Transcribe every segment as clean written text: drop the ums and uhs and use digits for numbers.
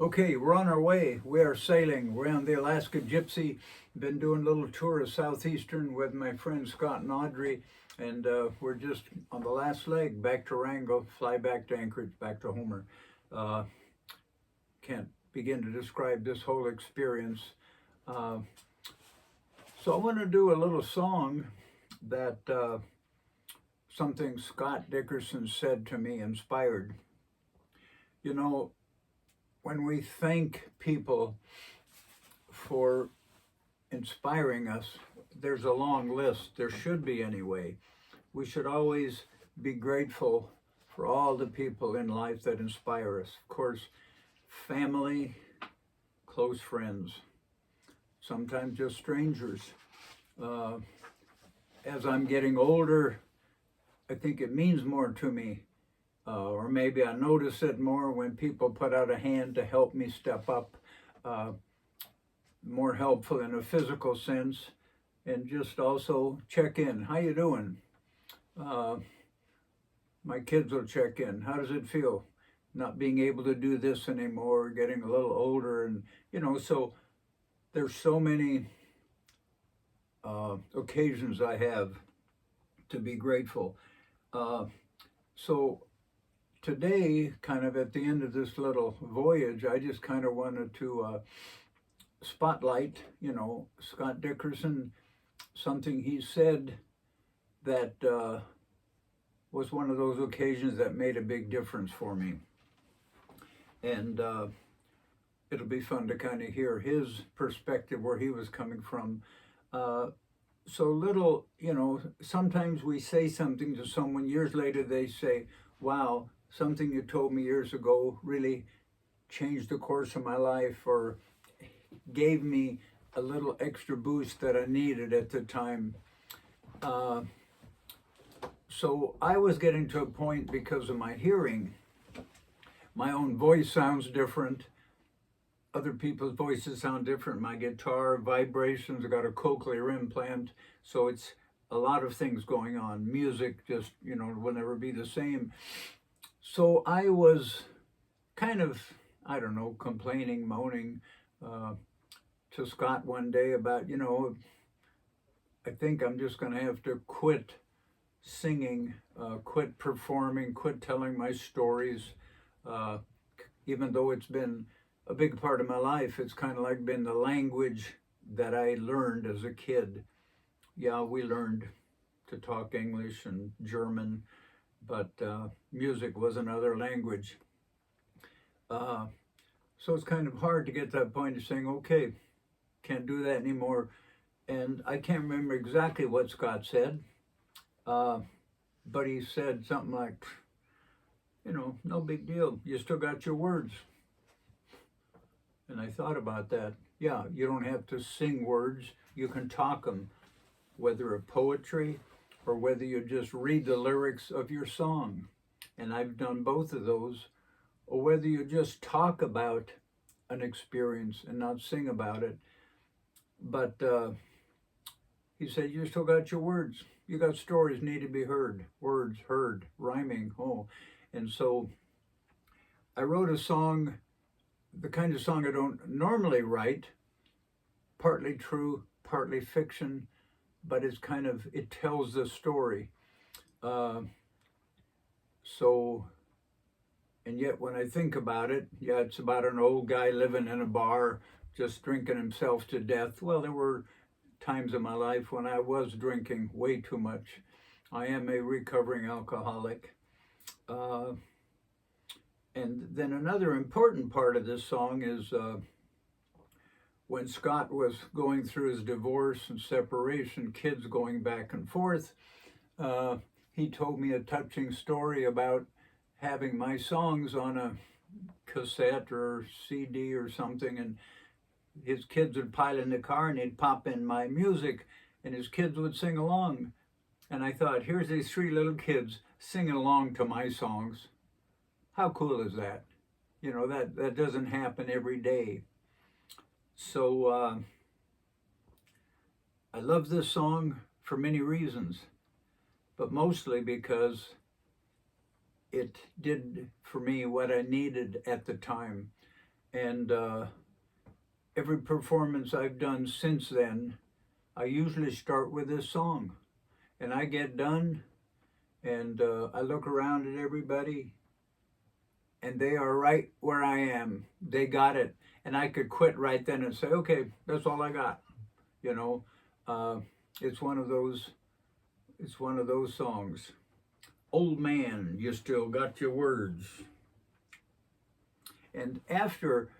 Okay, we're on our way. We are sailing. We're on the Alaska Gypsy. Been doing a little tour of Southeastern with my friends Scott and Audrey, and we're just on the last leg back to Wrangell, fly back to Anchorage, back to Homer. Uh, can't begin to describe this whole experience. Uh, so I want to do a little song that something Scott Dickerson said to me inspired. You know, when we thank people for inspiring us, there's a long list. There should be anyway. We should always be grateful for all the people in life that inspire us. Of course, family, close friends, sometimes just strangers. Uh, as I'm getting older, I think it means more to me. Or maybe I notice it more when people put out a hand to help me step up. Uh, more helpful in a physical sense, and just also check in. How you doing? Uh, my kids will check in. How does it feel? Not being able to do this anymore, getting a little older, and so there's so many occasions I have to be grateful. Uh, so today, kind of at the end of this little voyage, I just kind of wanted to spotlight, Scott Dickerson, something he said that was one of those occasions that made a big difference for me. And it'll be fun to kind of hear his perspective, where he was coming from. So little, sometimes we say something to someone, years later they say, wow, something you told me years ago really changed the course of my life, or gave me a little extra boost that I needed at the time. So I was getting to a point, because of my hearing, my own voice sounds different. Other people's voices sound different. My guitar vibrations, I got a cochlear implant, so it's a lot of things going on. Music just, will never be the same. So I was kind of, I don't know, complaining, moaning to Scott one day about, I think I'm just going to have to quit singing, quit performing, quit telling my stories. Even though it's been a big part of my life, it's kind of like been the language that I learned as a kid. Yeah, we learned to talk English and German, but music was another language. So it's kind of hard to get to that point of saying, okay, can't do that anymore. And I can't remember exactly what Scott said, but he said something like, no big deal. You still got your words. And I thought about that. Yeah, you don't have to sing words. You can talk them, whether a poetry or whether you just read the lyrics of your song. And I've done both of those. Or whether you just talk about an experience and not sing about it. But he said, you still got your words. You got stories need to be heard. Words heard, rhyming. Oh, and so I wrote a song, the kind of song I don't normally write, partly true, partly fiction, but it's kind of, it tells the story. And yet when I think about it, yeah, it's about an old guy living in a bar, just drinking himself to death. Well, there were times in my life when I was drinking way too much. I am a recovering alcoholic. And then another important part of this song is when Scott was going through his divorce and separation, kids going back and forth, he told me a touching story about having my songs on a cassette or CD or something, and his kids would pile in the car and he'd pop in my music and his kids would sing along. And I thought, here's these three little kids singing along to my songs. How cool is that? That doesn't happen every day. So I love this song for many reasons, but mostly because it did for me what I needed at the time. And every performance I've done since then, I usually start with this song. And I get done and I look around at everybody and they are right where I am. They got it. And I could quit right then and say, okay, that's all I got. You know, uh, it's one of those, it's one of those songs. Old man, you still got your words. And after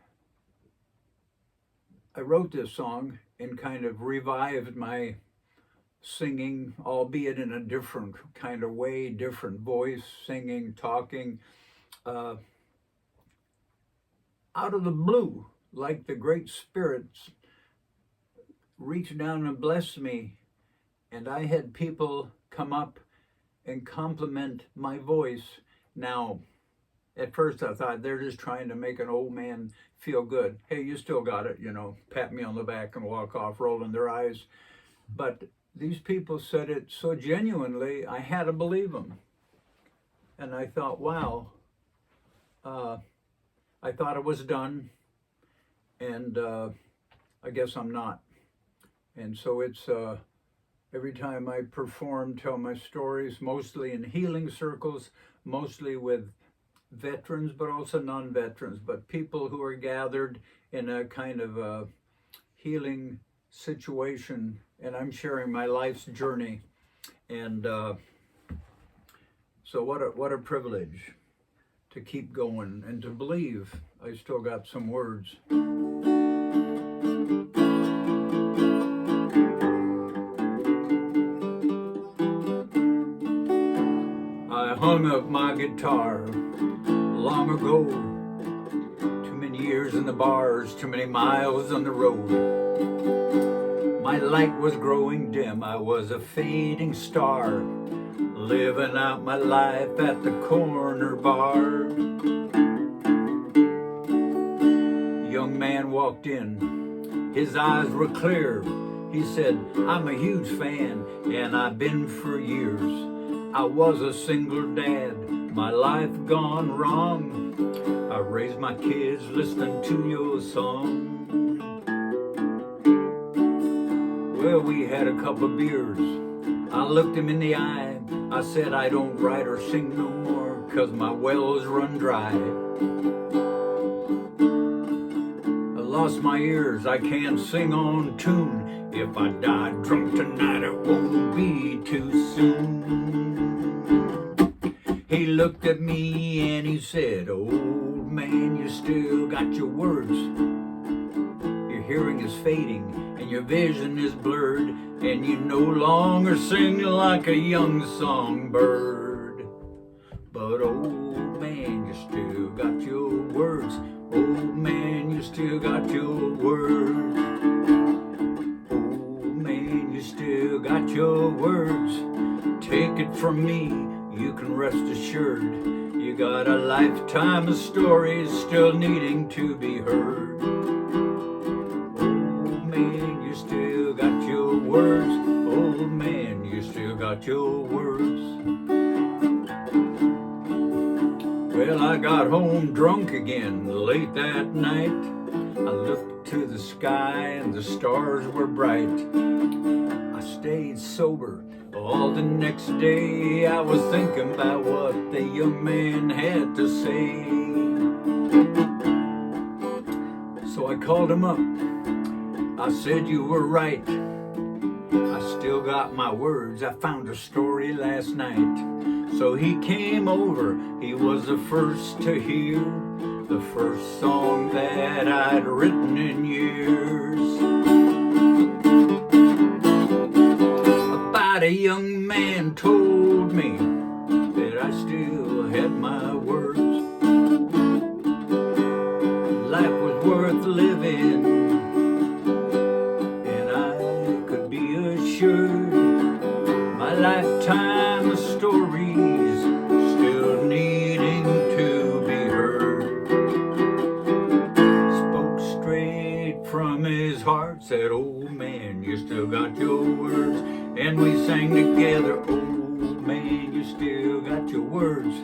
I wrote this song and kind of revived my singing, albeit in a different kind of way, different voice, singing, talking, uh, out of the blue, like the great spirits reached down and blessed me. And I had people come up and compliment my voice. Now, at first I thought they're just trying to make an old man feel good. Hey, you still got it, you know, pat me on the back and walk off, rolling their eyes. But these people said it so genuinely, I had to believe them. And I thought, wow, I thought it was done, and I guess I'm not. And so it's every time I perform, tell my stories, mostly in healing circles, mostly with veterans, but also non-veterans, but people who are gathered in a kind of a healing situation, and I'm sharing my life's journey. And so what a privilege to keep going and to believe I still got some words. I hung up my guitar long ago. Too many years in the bars, too many miles on the road. My light was growing dim, I was a fading star, living out my life at the corner bar. Young man walked in, his eyes were clear. He said, I'm a huge fan, and I've been for years. I was a single dad, my life gone wrong. I raised my kids listening to your song. Well, we had a couple of beers. I looked him in the eye. I said, I don't write or sing no more, 'cause my wells run dry. I lost my ears, I can't sing on tune. If I die drunk tonight, it won't be too soon. He looked at me and he said, old man, you still got your words. Your hearing is fading and your vision is blurred, and you no longer sing like a young songbird. But old man, you still got your words. Old man, you still got your words. Old man, you still got your words. Take it from me, you can rest assured. You got a lifetime of stories still needing to be heard. Old man, you still got your words. Old man, you still got your words. Well, I got home drunk again late that night. I looked to the sky and the stars were bright. I stayed sober all the next day. I was thinking about what the young man had to say. So I called him up. I said, you were right. I still got my words. I found a story last night. So he came over. He was the first to hear the first song that I'd written in years. About a young man told me that I still had my words. Life was worth living, and I could be assured my lifetime of stories still needing to be heard. Spoke straight from his heart, said, old man, you still got your words. And we sang together, old man, you still got your words.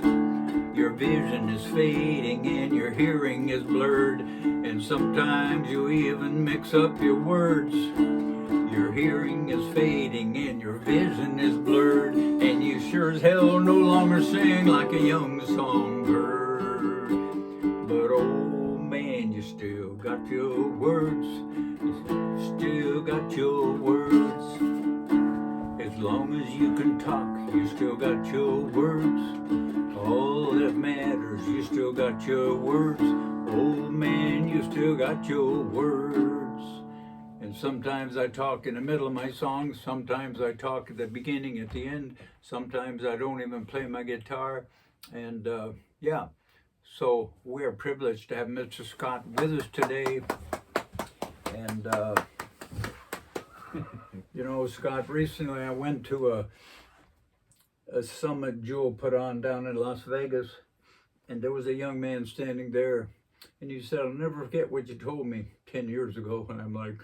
your vision is fading and your hearing is blurred, and sometimes you even mix up your words. Your hearing is fading and your vision is blurred, and you sure as hell no longer sing like a young songbird. But oh man, you still got your words. You still got your words. As long as you can talk, you still got your words. All that matters, you still got your words. Oh man, you still got your words. And sometimes I talk in the middle of my songs, sometimes I talk at the beginning, at the end, sometimes I don't even play my guitar. And yeah, so we're privileged to have Mr. Scott with us today. And you know, Scott, recently I went to a summit Jewel put on down in Las Vegas, and there was a young man standing there, and he said, "I'll never forget what you told me 10 years ago." And I'm like,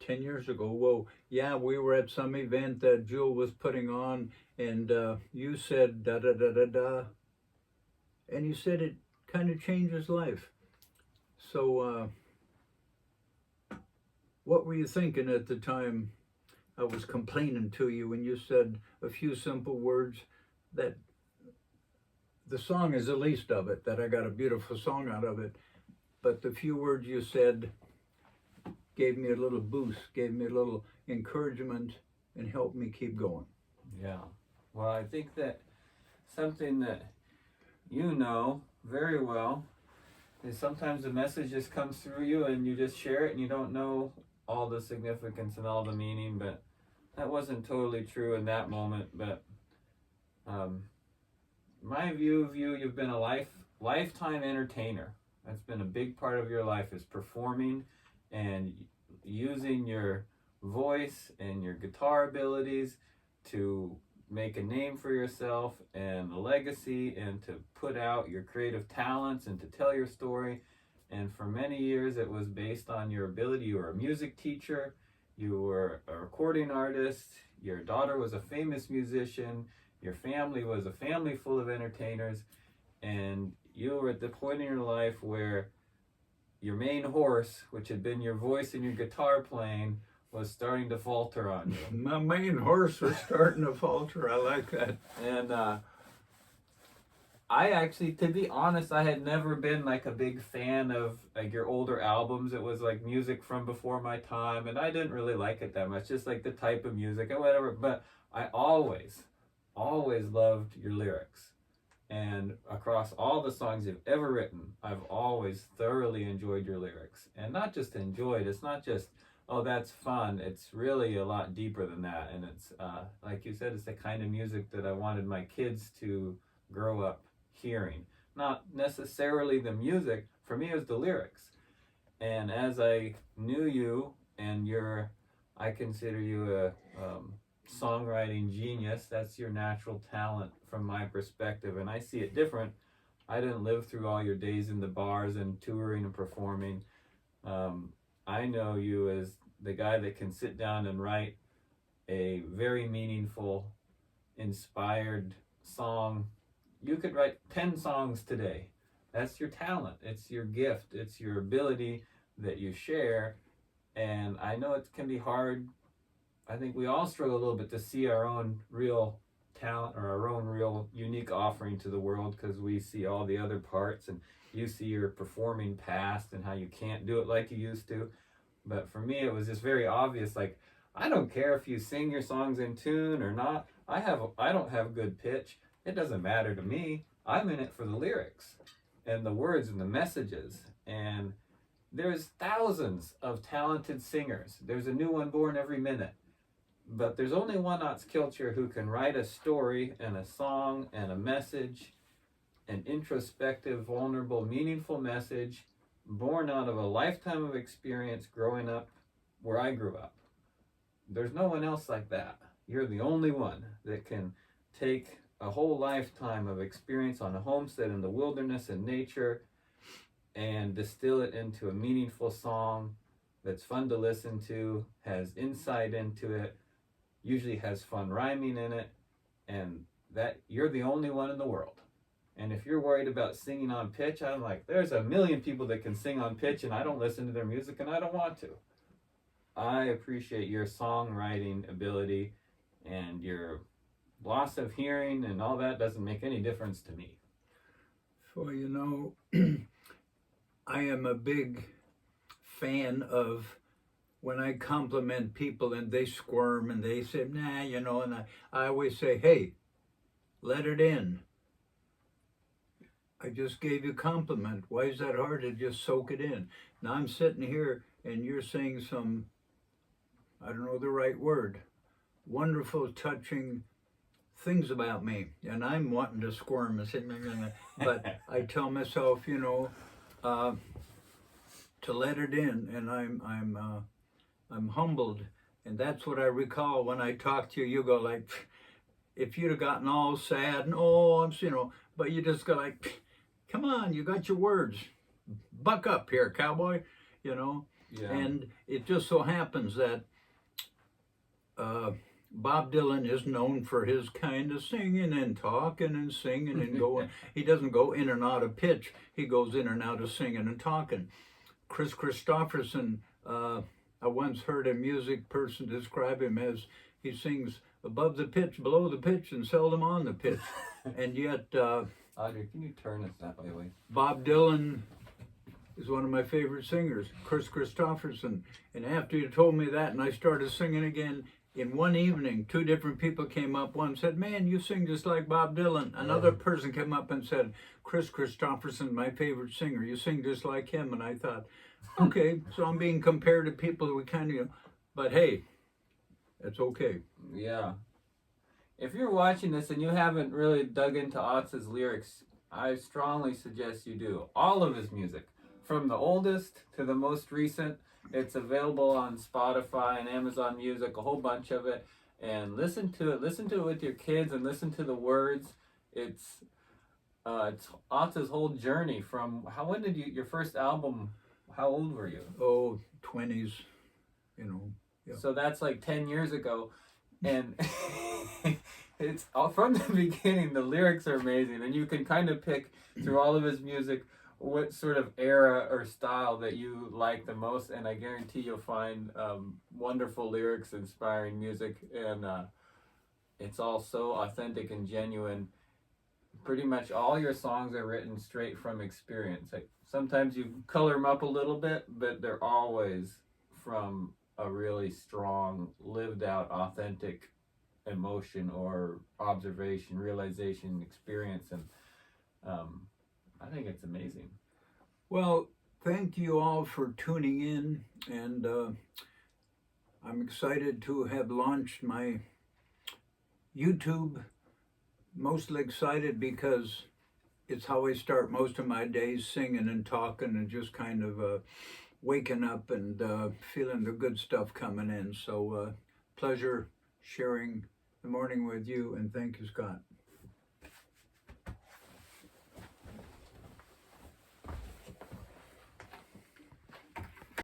10 years ago? Whoa, yeah, we were at some event that Jewel was putting on, and you said da da da da da, and you said it kind of changed his life. So, what were you thinking at the time I was complaining to you when you said a few simple words that the song is the least of it, that I got a beautiful song out of it, but the few words you said gave me a little boost, gave me a little encouragement, and helped me keep going. Yeah. Well, I think that something that you know very well is sometimes the message just comes through you and you just share it and you don't know all the significance and all the meaning, but that wasn't totally true in that moment. But my view of you, you've been a lifetime entertainer. That's been a big part of your life, is performing and using your voice and your guitar abilities to make a name for yourself and a legacy, and to put out your creative talents and to tell your story. And for many years it was based on your ability. You were a music teacher, you were a recording artist, your daughter was a famous musician, your family was a family full of entertainers, and you were at the point in your life where your main horse, which had been your voice and your guitar playing, was starting to falter on you. My main horse was starting to falter. I like that. And I actually, to be honest, I had never been like a big fan of like your older albums. It was like music from before my time, and I didn't really like it that much, just like the type of music or whatever. But I always loved your lyrics. And across all the songs you've ever written, I've always thoroughly enjoyed your lyrics. And not just enjoyed, it's not just, oh, that's fun. It's really a lot deeper than that. And it's, like you said, it's the kind of music that I wanted my kids to grow up hearing. Not necessarily the music, for me it was the lyrics. And as I knew you, and I consider you a songwriting genius. That's your natural talent from my perspective, and I see it different. I didn't live through all your days in the bars and touring and performing. I know you as the guy that can sit down and write a very meaningful, inspired song. You could write 10 songs today. That's your talent. It's your gift. It's your ability that you share. And I know it can be hard. I think we all struggle a little bit to see our own real talent or our own real unique offering to the world, because we see all the other parts, and you see your performing past and how you can't do it like you used to. But for me, it was just very obvious, like, I don't care if you sing your songs in tune or not. I don't have good pitch. It doesn't matter to me. I'm in it for the lyrics and the words and the messages. And there's thousands of talented singers. There's a new one born every minute. But there's only one Ots Kilcher who can write a story and a song and a message, an introspective, vulnerable, meaningful message born out of a lifetime of experience growing up where I grew up. There's no one else like that. You're the only one that can take a whole lifetime of experience on a homestead in the wilderness and nature and distill it into a meaningful song that's fun to listen to, has insight into it, usually has fun rhyming in it, and that you're the only one in the world. And if you're worried about singing on pitch, I'm like, there's a million people that can sing on pitch, and I don't listen to their music, and I don't want to. I appreciate your songwriting ability, and your loss of hearing and all that doesn't make any difference to me. Well, you know, I am a big fan of when I compliment people and they squirm and they say, nah, you know, and I always say, hey, let it in. I just gave you a compliment. Why is that hard to just soak it in? Now I'm sitting here and you're saying some, I don't know the right word, wonderful, touching things about me. And I'm wanting to squirm and say, but I tell myself, you know, to let it in, and I'm humbled, and that's what I recall when I talk to you. You go like, if you'd have gotten all sad and you know, but you just go like, come on, you got your words, buck up here, cowboy, you know. Yeah. And it just so happens that Bob Dylan is known for his kind of singing and talking and singing and going. He doesn't go in and out of pitch. He goes in and out of singing and talking. Chris Christopherson, I once heard a music person describe him as he sings above the pitch, below the pitch, and seldom on the pitch. And yet, Audrey, can you turn us that way? Bob Dylan is one of my favorite singers, Chris Christopherson. And after you told me that and I started singing again, in one evening, two different people came up. One said, man, you sing just like Bob Dylan. Another person came up and said, Chris Christopherson, my favorite singer. You sing just like him. And I thought, okay, so I'm being compared to people that we kind of, but hey, it's okay. Yeah. If you're watching this and you haven't really dug into Otz's lyrics, I strongly suggest you do. All of his music, from the oldest to the most recent. It's available on Spotify and Amazon Music, a whole bunch of it. And listen to it. Listen to it with your kids and listen to the words. It's Otz's whole journey from, when did your first album, how old were you? Oh, 20s, you know. Yeah. So that's like 10 years ago. And it's from the beginning, the lyrics are amazing. And you can kind of pick through all of his music what sort of era or style that you like the most, and I guarantee you'll find wonderful lyrics, inspiring music, and it's all so authentic and genuine. Pretty much all your songs are written straight from experience. Like, sometimes you color them up a little bit, but they're always from a really strong, lived out, authentic emotion or observation, realization, experience, and I think it's amazing. Well, thank you all for tuning in, and I'm excited to have launched my YouTube. Mostly excited because it's how I start most of my days, singing and talking and just kind of waking up and feeling the good stuff coming in. So pleasure sharing the morning with you, and thank you, Scott.